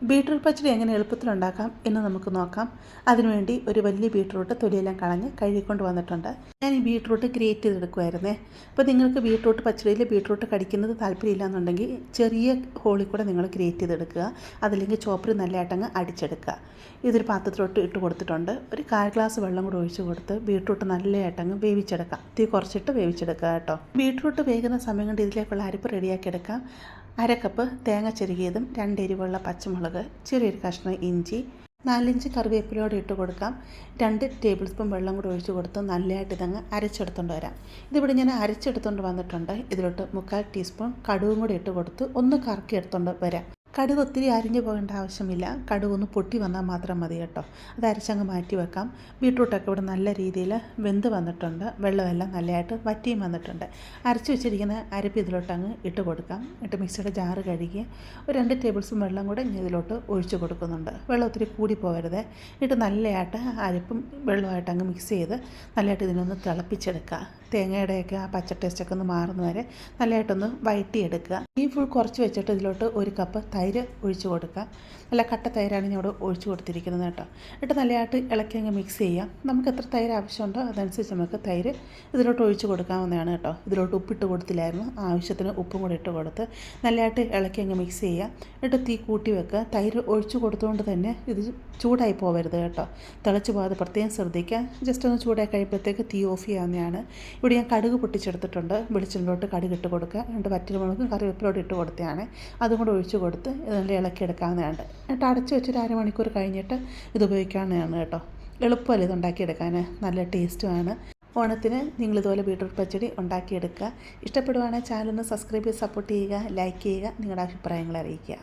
Beetroot പച്ചടി എങ്ങനെ എളുപ്പത്തിലുണ്ടാക്കാം എന്ന് നമുക്ക് നോക്കാം. അതിനുവേണ്ടി ഒരു വലിയ ബീട്രൂട്ട് തൊലിയെല്ലാം കളഞ്ഞ് കഴുകിക്കൊണ്ട് വന്നിട്ടുണ്ട്. ഞാൻ ഈ ബീട്രൂട്ട് ഗ്രേറ്റ് ചെയ്തെടുക്കുമായിരുന്നേ. അപ്പോൾ നിങ്ങൾക്ക് ബീട്രൂട്ട് പച്ചടിയിൽ ബീട്രൂട്ട് കടിക്കുന്നത് താല്പര്യമില്ല എന്നുണ്ടെങ്കിൽ ചെറിയ ഹോളിൽ കൂടെ നിങ്ങൾ ഗ്രേറ്റ് ചെയ്തെടുക്കുക. അതല്ലെങ്കിൽ ചോപ്പറിൽ നല്ലതായിട്ടങ്ങ് അടിച്ചെടുക്കുക. ഇതൊരു പാത്രത്തിലോട്ട് ഇട്ട് കൊടുത്തിട്ടുണ്ട്. ഒരു 1/4 ഗ്ലാസ് വെള്ളം കൂടെ ഒഴിച്ച് കൊടുത്ത് ബീട്രൂട്ട് നല്ലതായിട്ടങ്ങ് വേവിച്ചെടുക്കാം. തീ കുറച്ചിട്ട് വേവിച്ചെടുക്കുക കേട്ടോ. ബീട്രൂട്ട് വേകുന്ന സമയം കൊണ്ട് ഇതിലേക്കുള്ള അരപ്പ് റെഡിയാക്കി എടുക്കാം. 1/2 കപ്പ് തേങ്ങ ചിരകിയതും 2 എരിവുള്ള പച്ചമുളക്, ചെറിയൊരു കഷ്ണം ഇഞ്ചി, 4 ഇഞ്ച് കറിവേപ്പിലയോടെ ഇട്ട് കൊടുക്കാം. 2 ടേബിൾ സ്പൂൺ വെള്ളം കൂടെ ഒഴിച്ച് കൊടുത്ത് നല്ലതായിട്ട് ഇതങ്ങ് അരച്ചെടുത്തുകൊണ്ട് വരാം. ഇതിവിടെ ഞാൻ അരച്ചെടുത്തുകൊണ്ട് വന്നിട്ടുണ്ട്. ഇതിലോട്ട് 1/4 ടീസ്പൂൺ കടുകും കൂടെ ഇട്ട് കൊടുത്ത് ഒന്ന് കറക്കി എടുത്തുകൊണ്ട് വരാം. കടുക് ഒത്തിരി അരിഞ്ഞു പോകേണ്ട ആവശ്യമില്ല. കടുക് ഒന്ന് പൊട്ടി വന്നാൽ മാത്രം മതി കേട്ടോ. അത് അരച്ചങ്ങ് മാറ്റി വെക്കാം. ബീട്രൂട്ടൊക്കെ ഇവിടെ നല്ല രീതിയിൽ വെന്ത് വന്നിട്ടുണ്ട്. വെള്ളമെല്ലാം നല്ലതായിട്ട് വറ്റിയും വന്നിട്ടുണ്ട്. അരച്ച് വെച്ചിരിക്കുന്ന അരപ്പ് ഇതിലോട്ടങ്ങ് ഇട്ട് കൊടുക്കാം. ഇട്ട് മിക്സിയുടെ ജാറ് കഴുകി ഒരു 2 ടേബിൾ സ്പൂൺ വെള്ളം കൂടെ ഇതിലോട്ട് ഒഴിച്ച് കൊടുക്കുന്നുണ്ട്. വെള്ളം ഒത്തിരി കൂടി പോകരുത്. ഇട്ട് നല്ലതായിട്ട് അരപ്പും വെള്ളമായിട്ട് അങ്ങ് മിക്സ് ചെയ്ത് നല്ലതായിട്ട് ഇതിനൊന്ന് തിളപ്പിച്ചെടുക്കുക. തേങ്ങയുടെയൊക്കെ ആ പച്ച ടേസ്റ്റൊക്കെ ഒന്ന് മാറുന്നവരെ നല്ലതായിട്ടൊന്ന് വഴറ്റിയെടുക്കുക. ഈ ഫുൾ കുറച്ച് വെച്ചിട്ട് ഇതിലോട്ട് 1 കപ്പ് തൈര് ഒഴിച്ച് കൊടുക്കുക. നല്ല കട്ട തൈരാണ് ഞാൻ ഇവിടെ ഒഴിച്ച് കൊടുത്തിരിക്കുന്നത് കേട്ടോ. എന്നിട്ട് നല്ലതായിട്ട് ഇളക്കി അങ്ങ് മിക്സ് ചെയ്യാം. നമുക്ക് എത്ര തൈര് ആവശ്യമുണ്ടോ അതനുസരിച്ച് നമുക്ക് തൈര് ഇതിലോട്ട് ഒഴിച്ച് കൊടുക്കാവുന്നതാണ് കേട്ടോ. ഇതിലോട്ട് ഉപ്പിട്ട് കൊടുത്തില്ലായിരുന്നു. ആവശ്യത്തിന് ഉപ്പും കൂടി ഇട്ട് കൊടുത്ത് നല്ലതായിട്ട് ഇളക്കി അങ്ങ് മിക്സ് ചെയ്യുക. എന്നിട്ട് തീ കൂട്ടി വെക്കുക. തൈര് ഒഴിച്ച് കൊടുത്തുകൊണ്ട് തന്നെ ഇത് ചൂടായി പോകരുത് കേട്ടോ. തിളച്ച് പോകാതെ പ്രത്യേകം ശ്രദ്ധിക്കുക. ജസ്റ്റ് ഒന്ന് ചൂടായി കഴിയുമ്പോഴത്തേക്ക് തീ ഓഫ് ചെയ്യാവുന്നതാണ്. ഇവിടെ ഞാൻ കടുക് പൊട്ടിച്ചെടുത്തിട്ടുണ്ട്. വെളിച്ചെണ്ണയിലോട്ട് കടുക് ഇട്ട് കൊടുക്കുക. എന്നിട്ട് വറ്റൽമുളകും കറിവേപ്പിലോട്ട് ഇട്ട് കൊടുത്തതാണ്. അതും കൂടെ ഒഴിച്ച് കൊടുത്ത് നല്ല ഇളക്കിയെടുക്കാവുന്നതാണ്. എന്നിട്ട് അടച്ച് വെച്ചൊരു അരമണിക്കൂർ കഴിഞ്ഞിട്ട് ഇത് ഉപയോഗിക്കാവുന്നതാണ് കേട്ടോ. എളുപ്പമല്ല ഇത് ഉണ്ടാക്കിയെടുക്കാൻ, നല്ല ടേസ്റ്റുമാണ്. ഓണത്തിന് നിങ്ങളിതുപോലെ ബീട്രൂട്ട് പച്ചടി ഉണ്ടാക്കിയെടുക്കുക. ഇഷ്ടപ്പെടുവാണെങ്കിൽ ചാനലൊന്ന് സബ്സ്ക്രൈബ് ചെയ്ത് സപ്പോർട്ട് ചെയ്യുക, ലൈക്ക് ചെയ്യുക, നിങ്ങളുടെ അഭിപ്രായങ്ങൾ അറിയിക്കുക.